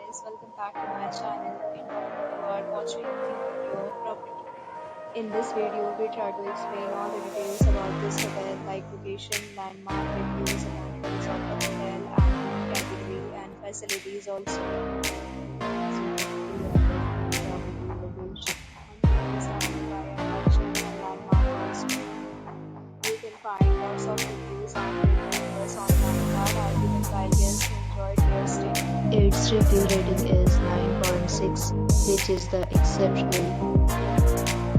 guys, welcome back to my channel and you are watching the video of property. In this video, we try to explain all the details about this hotel like location, landmark, reviews, amenities of the hotel and category and facilities also. So, we are property location and it is surrounded by attraction and landmark also. You can find lots of reviews and numbers online that are given by guests who enjoyed their stay. Its review rating is 9.6, which is the exceptional.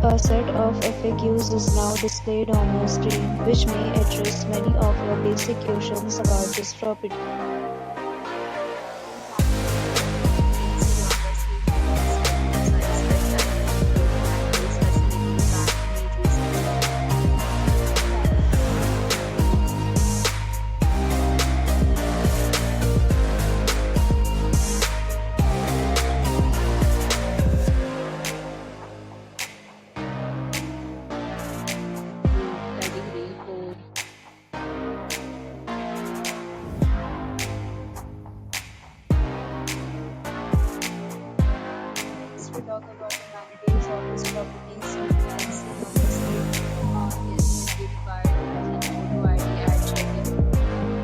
A set of FAQs is now displayed on your screen, which may address many of your basic questions about this property. We talk about amenities of this property, so you can see on the screen, yes, will be required to present photo ID at check-in.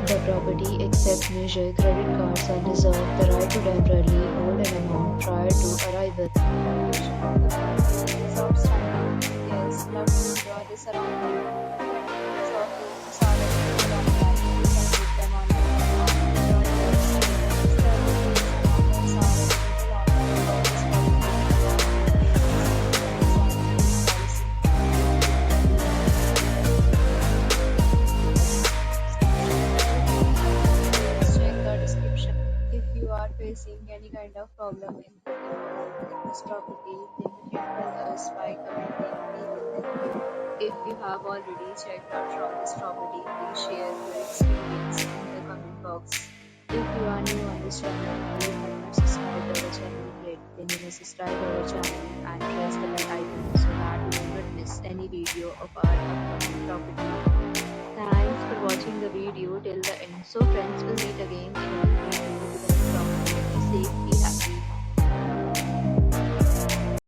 The property accepts major credit cards and reserves the right to temporarily hold an amount prior to arrival. The location of the property is outstanding. Yes, love to enjoy the surrounding. Amenities of rooms are available online. You can book them online and enjoy their stay. Services and offers are available online for this property. Check the description. If you are facing any kind of problem in booking a room in this property, then you can tell us by commenting. We will help you. If you have already checked out from this property, please share your experience in the comment box. If you are new on this channel and you have not subscribed our channel yet, then you must subscribe our channel and press the bell icon so that you will not miss any video of our upcoming property.